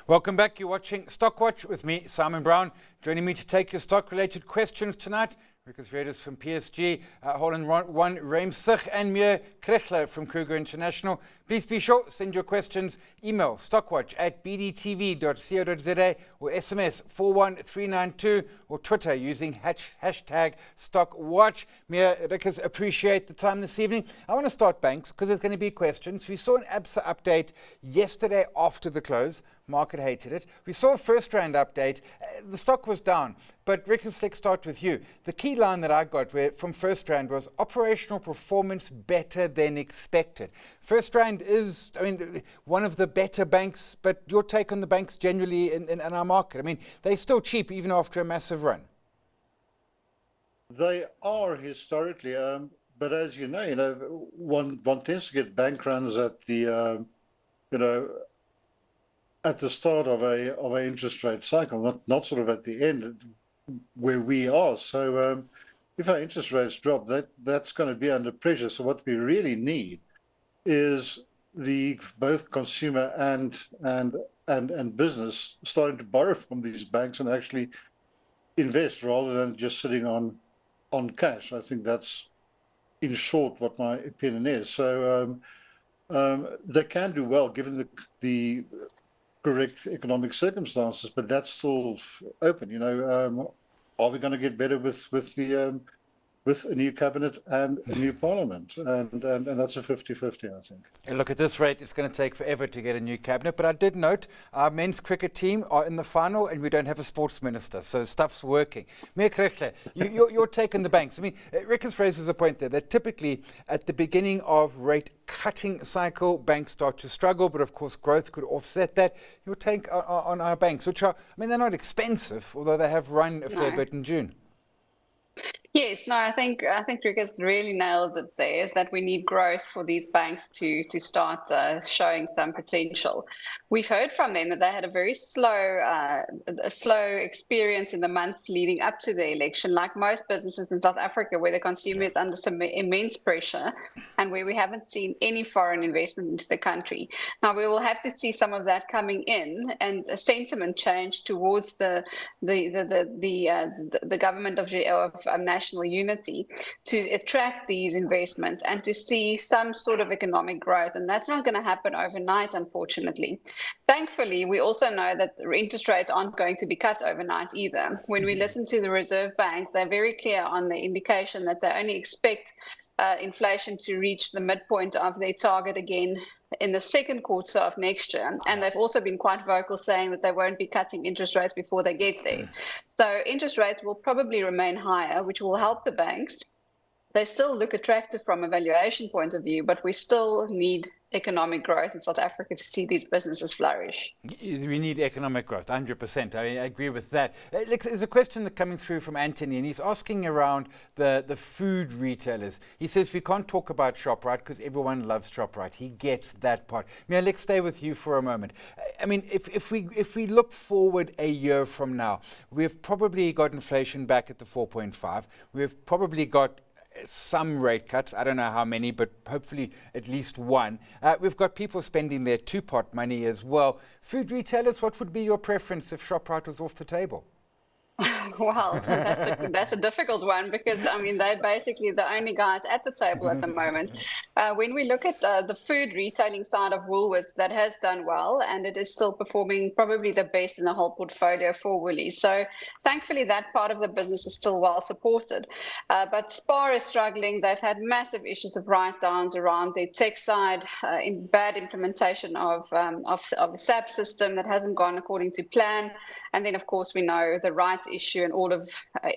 Welcome back. You're watching Stock Watch with me, Simon Brown. Joining me to take your stock-related questions tonight, Ricus from PSG, Holland One Ruimsig, and Mia Kriegler from Kruger International. Please be sure, send your questions, email stockwatch@bdtv.co.za or SMS 41392 or Twitter using hashtag StockWatch. Mia, Ricus, appreciate the time this evening. I want to start banks because there's going to be questions. We saw an ABSA update yesterday after the close. Market hated it. We saw a first round update. The stock was down. But Ricus, let's start with you. The key line that I got from first round was operational performance better than expected. First round is, one of the better banks, but your take on the banks generally in our market. They're still cheap even after a massive run. They are historically, but as you know, one tends to get bank runs at the, at the start of a interest rate cycle, not sort of at the end where we are. So if our interest rates drop, that's going to be under pressure. So what we really need is the both consumer and business starting to borrow from these banks and actually invest rather than just sitting on cash. I think that's, in short, what my opinion is. So they can do well given the correct economic circumstances, but that's still open. Are we going to get better with a new cabinet and a new parliament? And that's a 50-50, I think. And look, at this rate, it's going to take forever to get a new cabinet. But I did note our men's cricket team are in the final and we don't have a sports minister. So stuff's working. Mia Kriegler, your take on the banks. Ricus raises a point there that typically at the beginning of rate cutting cycle, banks start to struggle. But of course, growth could offset that. Your take on our banks, which are, they're not expensive, although they have run a fair bit in June. Yes, no, I think Ricus really nailed it there, is that we need growth for these banks to start showing some potential. We've heard from them that they had a very slow experience in the months leading up to the election, like most businesses in South Africa, where the consumer is under some immense pressure and where we haven't seen any foreign investment into the country. Now, we will have to see some of that coming in and a sentiment change towards the government of national unity to attract these investments and to see some sort of economic growth. And that's not going to happen overnight, unfortunately. Thankfully, we also know that interest rates aren't going to be cut overnight either. When we listen to the Reserve Bank, they're very clear on the indication that they only expect inflation to reach the midpoint of their target again in the second quarter of next year. And they've also been quite vocal saying that they won't be cutting interest rates before they get there. So interest rates will probably remain higher, which will help the banks. They still look attractive from a valuation point of view, but we still need economic growth in South Africa to see these businesses flourish. We need economic growth, 100%. I agree with that. There's a question that coming through from Anthony, and he's asking around the food retailers. He says we can't talk about ShopRite because everyone loves ShopRite. He gets that part. Mia, let's stay with you for a moment. If we look forward a year from now, we've probably got inflation back at the 4.5. We've probably got some rate cuts. I don't know how many, but hopefully at least one. We've got people spending their two-pot money as well. Food retailers, what would be your preference if ShopRite was off the table? Well, that's a difficult one because, they're basically the only guys at the table at the moment. When we look at the food retailing side of Woolworths, that has done well, and it is still performing probably the best in the whole portfolio for Woolies. So thankfully, that part of the business is still well supported. But Spar is struggling. They've had massive issues of write-downs around their tech side, in bad implementation of the SAP system that hasn't gone according to plan. And then, of course, we know the rights issue and all of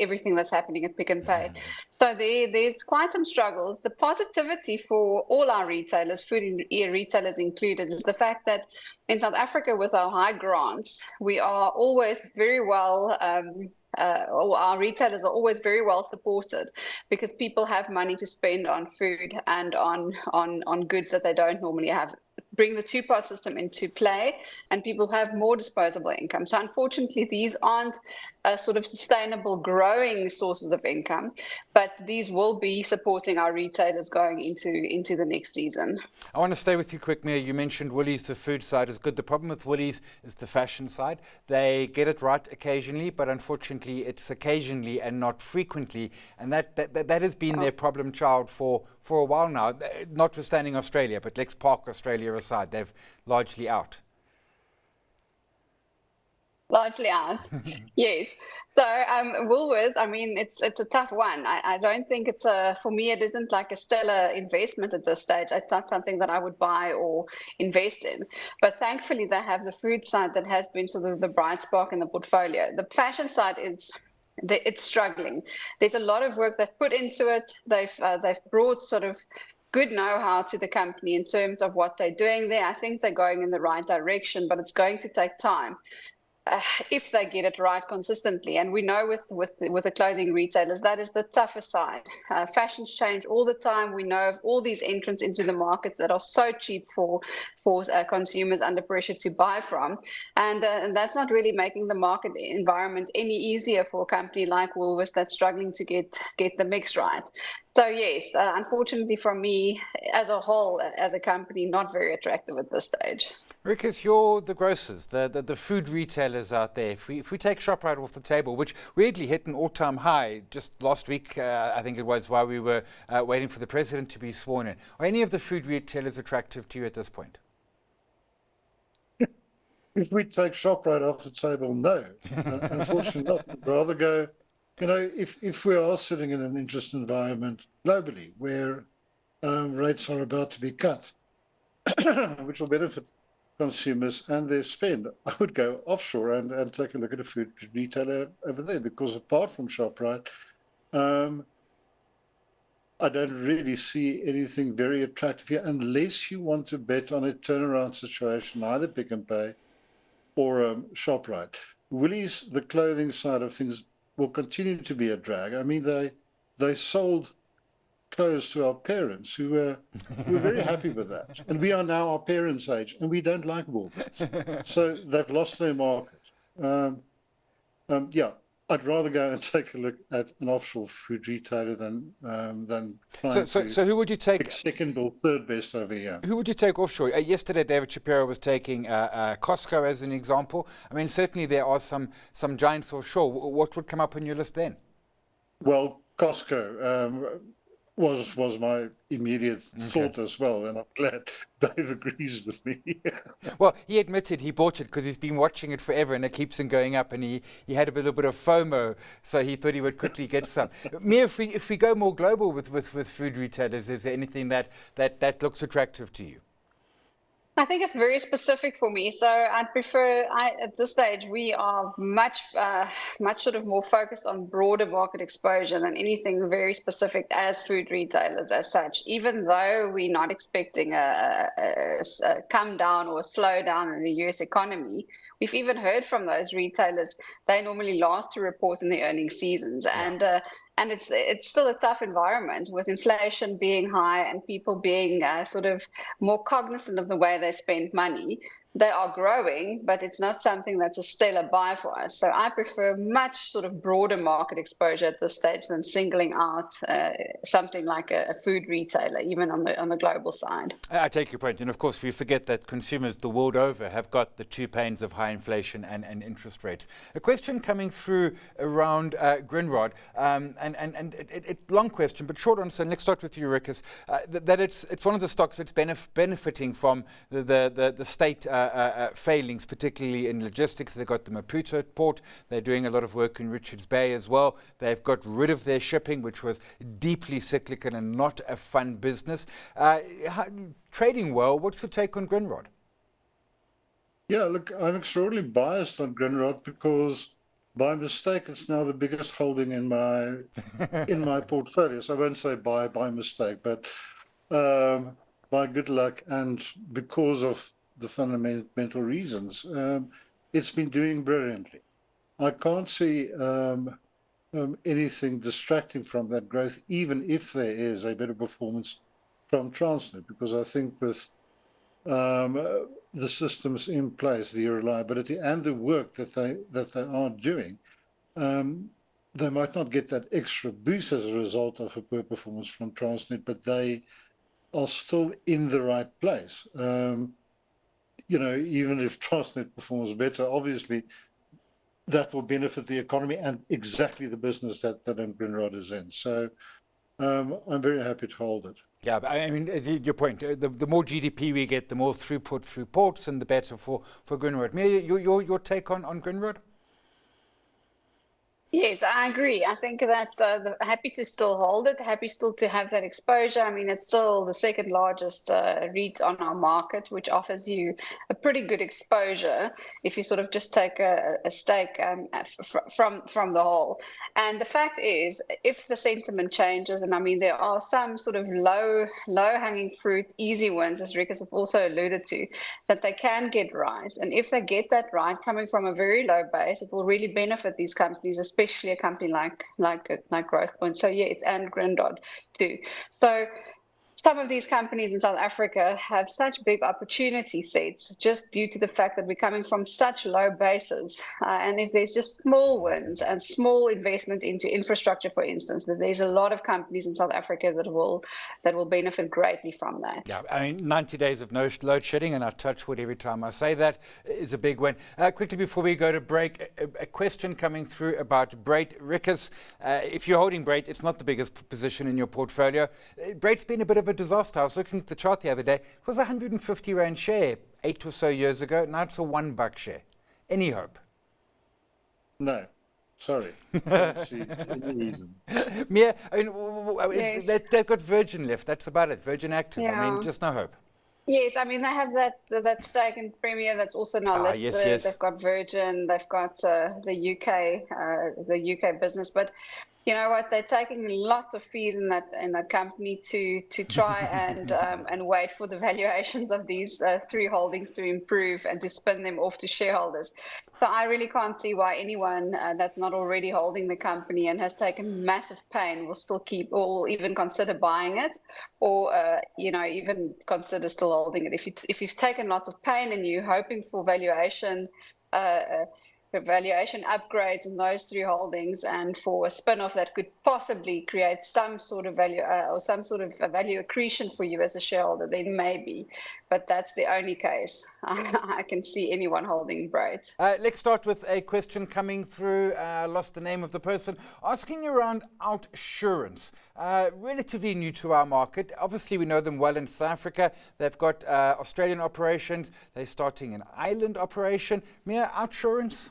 everything that's happening at Pick n Pay. So there's quite some struggles. The positivity for all our retailers, food retailers included, is the fact that in South Africa with our high grants, we are always very well our retailers are always very well supported because people have money to spend on food and on goods that they don't normally have bring the two-part system into play, and people have more disposable income. So unfortunately, these aren't sort of sustainable growing sources of income, but these will be supporting our retailers going into the next season. I want to stay with you quick, Mia. You mentioned Woolies, the food side is good. The problem with Woolies is the fashion side. They get it right occasionally, but unfortunately it's occasionally and not frequently. And that has been their problem child for a while now, notwithstanding Australia, but let's park Australia aside. They've largely out. Largely out. Yes. So Woolworths, I mean, it's a tough one. I don't think for me, it isn't like a stellar investment at this stage. It's not something that I would buy or invest in. But thankfully, they have the food side that has been sort of the bright spark in the portfolio. The fashion side it's struggling. There's a lot of work they've put into it. They've brought sort of good know-how to the company in terms of what they're doing there. I think they're going in the right direction, but it's going to take time. If they get it right consistently. And we know with the clothing retailers, that is the toughest side. Fashions change all the time. We know of all these entrants into the markets that are so cheap for consumers under pressure to buy from. And that's not really making the market environment any easier for a company like Woolworths that's struggling to get the mix right. So yes, unfortunately for me, as a whole, as a company, not very attractive at this stage. Ricus, you're the grocers, the food retailers out there. If we take ShopRite off the table, which weirdly hit an all-time high just last week, I think it was, while we were waiting for the president to be sworn in. Are any of the food retailers attractive to you at this point? If we take ShopRite off the table, no. Unfortunately not. I'd rather go, if we are sitting in an interest environment globally where rates are about to be cut, which will benefit consumers and their spend, I would go offshore and take a look at a food retailer over there, because apart from ShopRite, I don't really see anything very attractive here, unless you want to bet on a turnaround situation, either Pick n Pay or ShopRite. Woolies, the clothing side of things, will continue to be a drag. I mean, they sold clothes to our parents who were very happy with that. And we are now our parents' age, and we don't like Woolworths. So they've lost their market. Yeah, I'd rather go and take a look at an offshore food retailer than trying so who would you take? Second or third best over here. Who would you take offshore? Yesterday, David Shapiro was taking Costco as an example. I mean, certainly there are some giants offshore. What would come up on your list then? Well, Costco was my immediate thought as well, and I'm glad Dave agrees with me. Well, he admitted he bought it because he's been watching it forever and it keeps on going up, and he had a little bit of FOMO, so he thought he would quickly get some. Mia, if we go more global with food retailers, is there anything that looks attractive to you? I think it's very specific for me. So I'd prefer, at this stage, we are much sort of more focused on broader market exposure than anything very specific as food retailers as such. Even though we're not expecting a come down or a slowdown in the US economy, we've even heard from those retailers, they normally last to report in the earnings seasons. Yeah. And it's still a tough environment with inflation being high and people being sort of more cognizant of the way they spend money. They are growing, but it's not something that's a stellar buy for us. So I prefer much sort of broader market exposure at this stage than singling out something like a food retailer, even on the global side. I take your point. And of course, we forget that consumers the world over have got the two pains of high inflation and interest rates. A question coming through around Grindrod, and long question, but short answer. And let's start with you, Ricus. That it's one of the stocks that's benefiting from the state failings, particularly in logistics. They've got the Maputo port. They're doing a lot of work in Richards Bay as well. They've got rid of their shipping, which was deeply cyclical and not a fun business. Trading well. What's your take on Grindrod? Yeah, look, I'm extraordinarily biased on Grindrod because by mistake it's now the biggest holding in my portfolio. So I won't say by mistake, but by good luck and because of the fundamental reasons, it's been doing brilliantly. I can't see anything distracting from that growth, even if there is a better performance from Transnet, because I think with the systems in place, the reliability, and the work that they are doing, they might not get that extra boost as a result of a poor performance from Transnet, but they are still in the right place. Even if Transnet performs better, obviously that will benefit the economy and exactly the business that Grindrod is in. So I'm very happy to hold it. Yeah, but I mean, as your point, the more GDP we get, the more throughput through ports, and the better for Grindrod. Mia, your take on Grindrod? Yes, I agree. I think that happy to still hold it, happy still to have that exposure. I mean, it's still the second largest REIT on our market, which offers you a pretty good exposure if you sort of just take a stake from the whole. And the fact is, if the sentiment changes, and I mean, there are some sort of low hanging fruit, easy wins, as Ricus have also alluded to, that they can get right. And if they get that right, coming from a very low base, it will really benefit these companies, especially a company like Growthpoint. So yes, and Grindrod too. So some of these companies in South Africa have such big opportunity sets just due to the fact that we're coming from such low bases. And if there's just small wins and small investment into infrastructure, for instance, that there's a lot of companies in South Africa that will benefit greatly from that. Yeah, I mean, 90 days of no load shedding, and I touch wood every time I say that, is a big win. Quickly before we go to break, a question coming through about Brait. Ricus, if you're holding Brait, it's not the biggest position in your portfolio. Brait's been a bit of a disaster. I was looking at the chart the other day. It was a 150 Rand share 8 or so years ago. Now it's a $1 share. Any hope? No. Sorry. Don't see any reason. Mia, I mean, Yes. they've got Virgin left. That's about it. Virgin Active. Yeah. I mean, just no hope. Yes, I mean they have that stake in Premier that's also now listed. Yes. They've got Virgin, they've got the UK business, but you know what? They're taking lots of fees in that company to try and wait for the valuations of these three holdings to improve and to spin them off to shareholders. So I really can't see why anyone that's not already holding the company and has taken massive pain will still keep or will even consider buying it, or even consider still holding it. If you've taken lots of pain and you're hoping for valuation. Valuation upgrades in those three holdings and for a spin-off that could possibly create some sort of value or some sort of value accretion for you as a shareholder, then maybe. But that's the only case I can see anyone holding Brait. Let's start with a question coming through. I lost the name of the person. Asking around Outsurance. Relatively new to our market. Obviously, we know them well in South Africa. They've got Australian operations. They're starting an Ireland operation. Mia, Outsurance?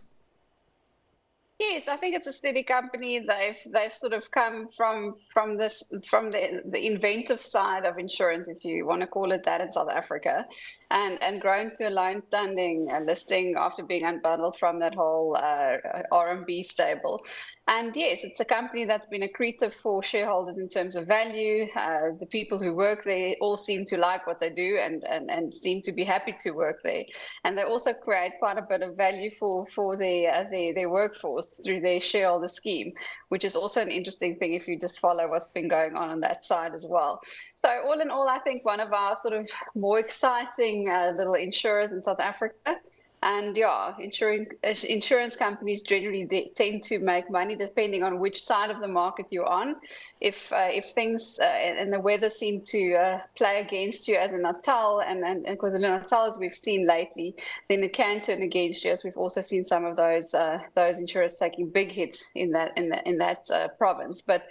Yes, I think it's a steady company. They've sort of come from the inventive side of insurance, if you want to call it that, in South Africa, and grown to a long-standing listing after being unbundled from that whole RMB stable. And yes, it's a company that's been accretive for shareholders in terms of value. The people who work there all seem to like what they do and seem to be happy to work there. And they also create quite a bit of value for their workforce through their shareholder scheme, which is also an interesting thing if you just follow what's been going on that side as well. So all in all, I think one of our sort of more exciting little insurers in South Africa. And yeah, insurance companies generally tend to make money depending on which side of the market you're on. If things and the weather seem to play against you as a Natal, and because in Natal, as we've seen lately, then it can turn against you. As we've also seen some of those insurers taking big hits in that province. But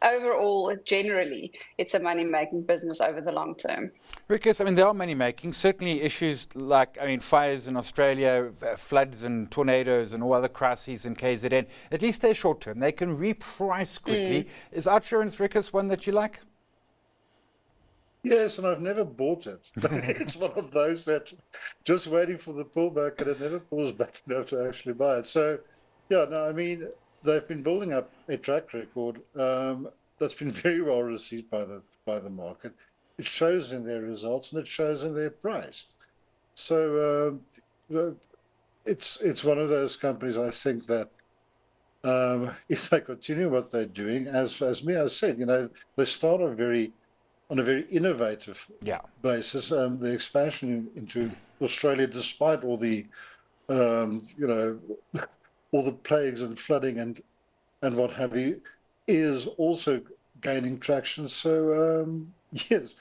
overall, generally, it's a money-making business over the long term. Ricus, I mean, they are money-making. Certainly issues like, I mean, fires in Australia, floods and tornadoes and all other crises in KZN, at least they're short-term. They can reprice quickly. Is Outsurance, Ricus, one that you like? Yes, and I've never bought it. It's one of those that just waiting for the pullback, and it never pulls back enough to actually buy it. So, yeah, no, I mean, they've been building up a track record that's been very well received by the market. It shows in their results and it shows in their price. So it's one of those companies, I think, that if they continue what they're doing, as Mia said, they start off very on a very innovative basis. The expansion into Australia, despite all the all the plagues and flooding and what have you, is also gaining traction. So yes,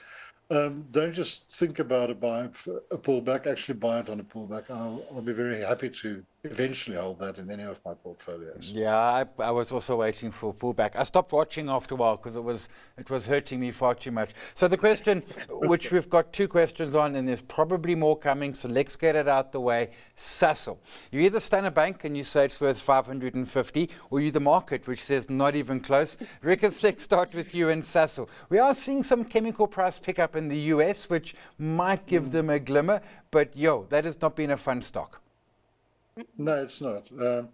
don't just think about a pullback. Actually, buy it on a pullback. I'll be very happy to eventually hold that in any of my portfolios. Yeah, I was also waiting for a pullback. I stopped watching after a while because it was hurting me far too much. So the question, which we've got 2 questions on, and there's probably more coming, so let's get it out the way. Sasol. You either Standard Bank and you say it's worth 550, or you the market, which says not even close. Ricus, let's start with you and Sasol. We are seeing some chemical price pickup in the US, which might give them a glimmer, but that has not been a fun stock. No, it's not. I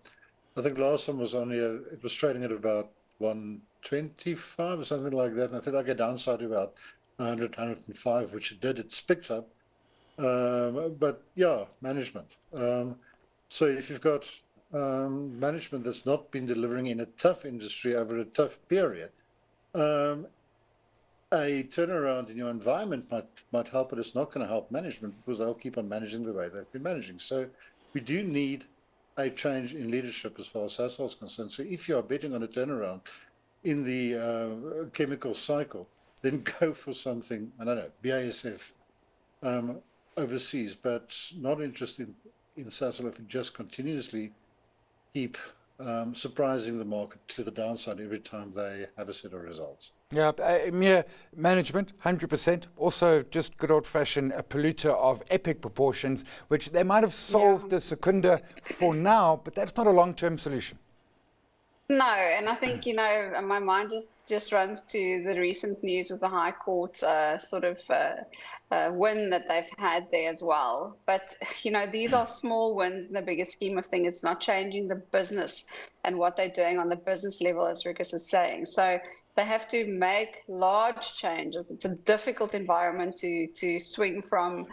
think last time was only it was trading at about 125 or something like that, and I think I get downside to about 100, 105, which it did. It's picked up, but yeah, management. So if you've got management that's not been delivering in a tough industry over a tough period, a turnaround in your environment might help, but it's not going to help management because they'll keep on managing the way they've been managing. So we do need a change in leadership as far as Sasol is concerned. So if you are betting on a turnaround in the chemical cycle, then go for something, I don't know, BASF overseas, but not interested in Sasol if it just continuously keep surprising the market to the downside every time they have a set of results. Yeah, Mia, management, 100%. Also, just good old-fashioned polluter of epic proportions, which they might have solved the Secunda for now, but that's not a long-term solution. No, and I think, my mind just runs to the recent news with the High Court win that they've had there as well. But, these are small wins in the bigger scheme of things. It's not changing the business and what they're doing on the business level, as Ricus is saying. So they have to make large changes. It's a difficult environment to swing from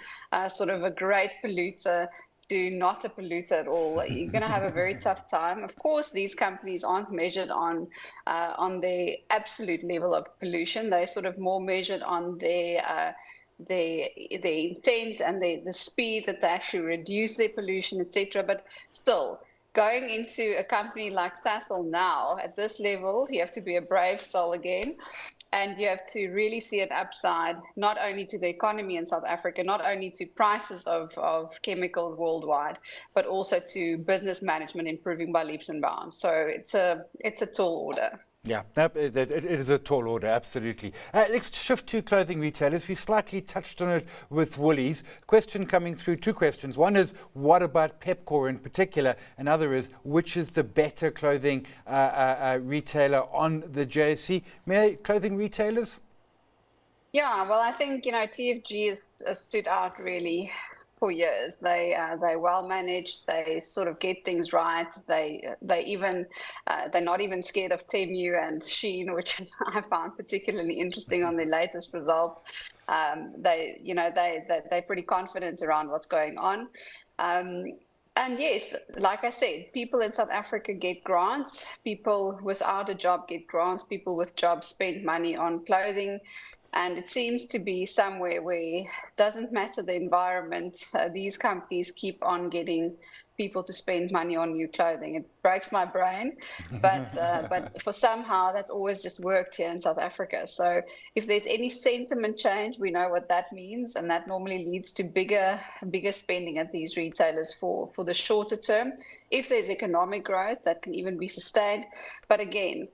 sort of a great polluter to not a polluter at all. You're going to have a very tough time. Of course, these companies aren't measured on the absolute level of pollution. They're sort of more measured on the intent and the speed that they actually reduce their pollution, etc. But still, going into a company like Sasol now, at this level, you have to be a brave soul again. And you have to really see an upside, not only to the economy in South Africa, not only to prices of chemicals worldwide, but also to business management improving by leaps and bounds. So it's a tall order. Yeah, it is a tall order, absolutely. Let's shift to clothing retailers. We slightly touched on it with Woolies. Question coming through, 2 questions. One is, what about Pepkor in particular? Another is, which is the better clothing retailer on the JSE? Clothing retailers? Yeah, well, I think, TFG has stood out really for years. They're well managed. They sort of get things right. They're not even scared of Temu and Shein, which I found particularly interesting on their latest results. They're pretty confident around what's going on. And yes, like I said, people in South Africa get grants. People without a job get grants. People with jobs spend money on clothing. And it seems to be somewhere where it doesn't matter the environment. These companies keep on getting people to spend money on new clothing. It breaks my brain, but for somehow that's always just worked here in South Africa. So if there's any sentiment change, we know what that means, and that normally leads to bigger spending at these retailers for the shorter term. If there's economic growth, that can even be sustained. But again,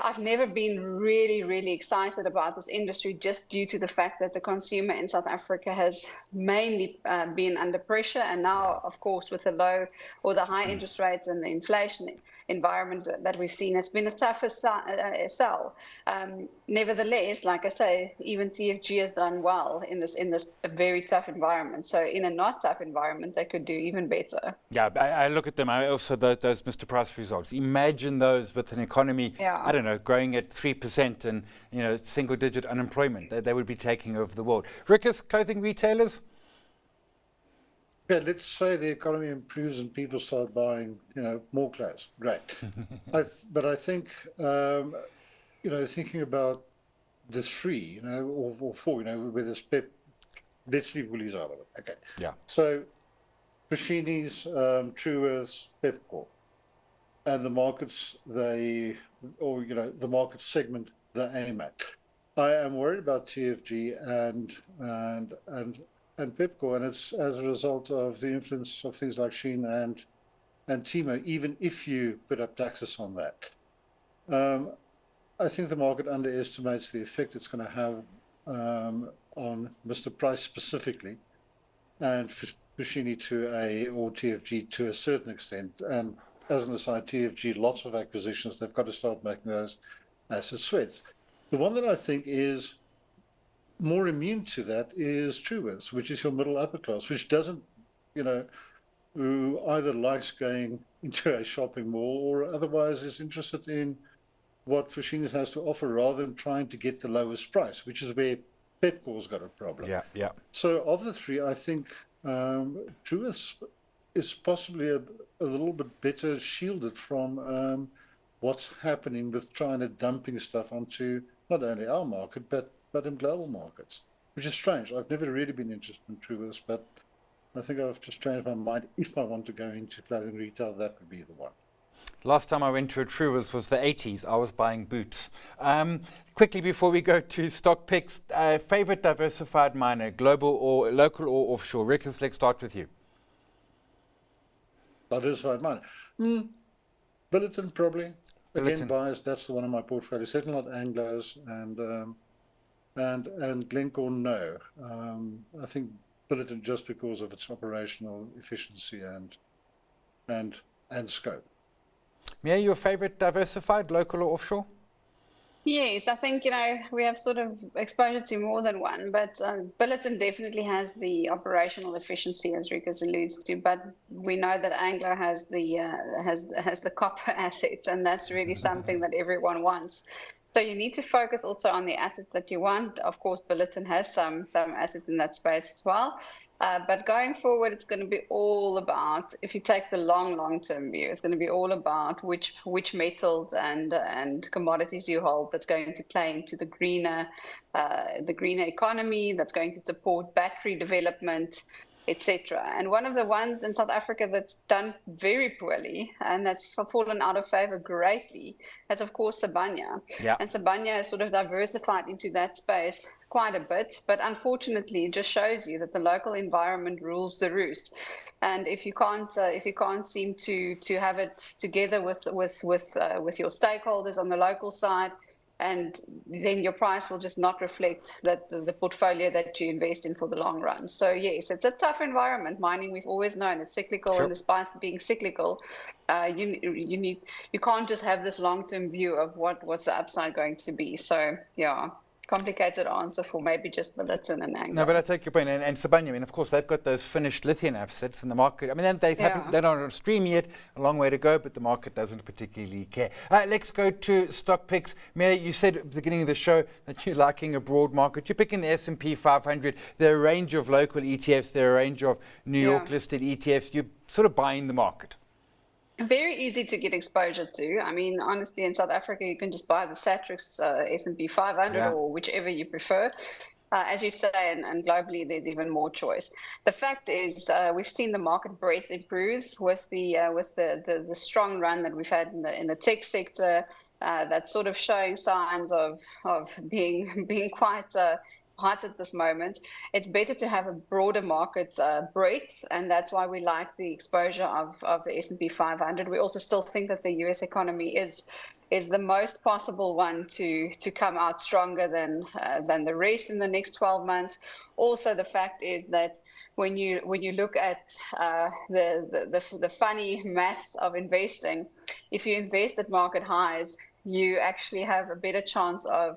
I've never been really, really excited about this industry just due to the fact that the consumer in South Africa has mainly been under pressure. And now, of course, with the low or the high interest rates and the inflation environment that we've seen, it's been a tougher sell. Nevertheless, like I say, even TFG has done well in this very tough environment. So in a not tough environment, they could do even better. Yeah, I look at them. I also those Mr. Price results. Imagine those with an economy, I don't know, growing at 3% and single-digit unemployment. They would be taking over the world. Ricus, clothing retailers. Yeah, let's say the economy improves and people start buying, more clothes. Great. But I think, thinking about the three, or four, where there's Pep. Let's leave woolies out of it. Okay. Yeah. So Foschini's, Truworths, Pepkor, and the markets the market segment they aim at. I am worried about TFG and Pepkor, and it's as a result of the influence of things like Shein and Timo, even if you put up taxes on that. I think the market underestimates the effect it's going to have on Mr. Price specifically, and Foschini or TFG to a certain extent. And as an aside, TFG, lots of acquisitions, they've got to start making those assets sweat. The one that I think is more immune to that is Truworths, which is your middle upper class, which doesn't, who either likes going into a shopping mall or otherwise is interested in what Foschini has to offer rather than trying to get the lowest price, which is where Pepkor's got a problem. Yeah, yeah. So of the three, I think Truworths is possibly a little bit better shielded from what's happening with China dumping stuff onto not only our market, but in global markets, which is strange. I've never really been interested in Truworths, but I think I've just changed my mind. If I want to go into clothing retail, that would be the one. Last time I went to a Truworths was the 80s. I was buying boots. Quickly before we go to stock picks, favorite diversified miner, global or local or offshore? Ricus, let's start with you. Diversified miner. Billiton probably. Billiton. Again, biased. That's the one in my portfolio. Certainly not Anglos and Glencore. No, I think Billiton just because of its operational efficiency and scope. Mia, your favorite diversified, local or offshore? Yes, I think, we have sort of exposure to more than one, but Billiton definitely has the operational efficiency, as Ricus alludes to, but we know that Anglo has the copper assets, and that's really something that everyone wants. So you need to focus also on the assets that you want. Of course, Billiton has some assets in that space as well. But going forward, it's going to be all about, if you take the long-term view, it's going to be all about which metals and commodities you hold that's going to play into the greener economy, that's going to support battery development, etc. And one of the ones in South Africa that's done very poorly and that's fallen out of favor greatly is, of course, Sibanye. Yeah. And Sibanye has sort of diversified into that space quite a bit, but unfortunately, it just shows you that the local environment rules the roost. And if you can't seem to have it together with your stakeholders on the local side, and then your price will just not reflect the portfolio that you invest in for the long run. So yes, it's a tough environment. Mining, we've always known, is cyclical, Sure. And despite being cyclical, you can't just have this long-term view of what's the upside going to be. So yeah, complicated answer for maybe just Billiton and Anglo. No, but I take your point. And Sibanye, I mean, of course, they've got those finished lithium assets in the market. I mean, they're not on stream yet, a long way to go, but the market doesn't particularly care. Let's go to stock picks. Mia, you said at the beginning of the show that you're liking a broad market. You're picking the S&P 500. There are a range of local ETFs. There are a range of New York listed ETFs. You're sort of buying the market. Very easy to get exposure to. I mean, honestly, in South Africa, you can just buy the Satrix S&P 500 or whichever you prefer. As you say, and globally, there's even more choice. The fact is, we've seen the market breadth improve with the strong run that we've had in the tech sector. That's sort of showing signs of being quite hot at this moment. It's better to have a broader market breadth, and that's why we like the exposure of the S&P 500. We also still think that the US economy is the most possible one to come out stronger than the rest in the next 12 months. Also, the fact is that when you look at the funny maths of investing, if you invest at market highs, you actually have a better chance of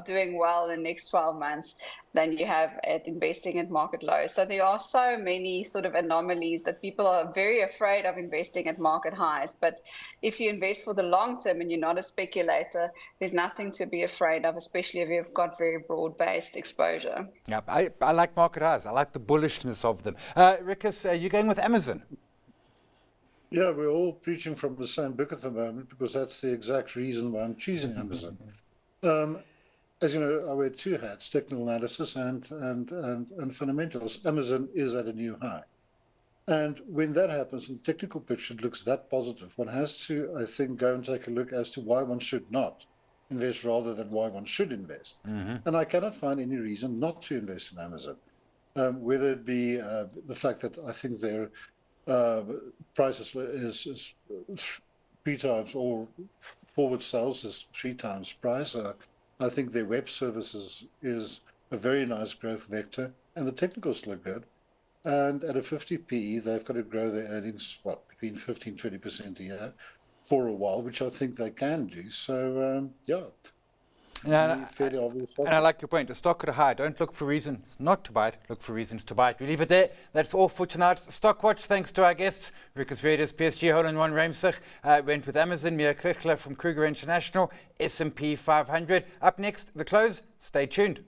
doing well in the next 12 months than you have at investing at market lows. So there are so many sort of anomalies that people are very afraid of investing at market highs. But if you invest for the long term and you're not a speculator, there's nothing to be afraid of, especially if you've got very broad-based exposure. Yeah, I like market highs. I like the bullishness of them. Ricus, you're going with Amazon. Yeah, we're all preaching from the same book at the moment because that's the exact reason why I'm choosing Amazon. as you know, I wear two hats: technical analysis and fundamentals. Amazon is at a new high. And when that happens, and the technical picture looks that positive, one has to, I think, go and take a look as to why one should not invest rather than why one should invest. And I cannot find any reason not to invest in Amazon, whether it be the fact that I think their price is 3 times, or forward sales is 3 times price. I think their web services is a very nice growth vector, and the technicals look good. And at a 50 PE, they've got to grow their earnings, between 15-20% a year for a while, which I think they can do. So, fairly obvious. And I like your point. A stock at a high. Don't look for reasons not to buy it. Look for reasons to buy it. We leave it there. That's all for tonight's Stock Watch. Thanks to our guests. Ricus, PSG, Hole-in-One, Ruimsig. Went with Amazon. Mia Kriegler from Kruger International. S&P 500. Up next, the close. Stay tuned.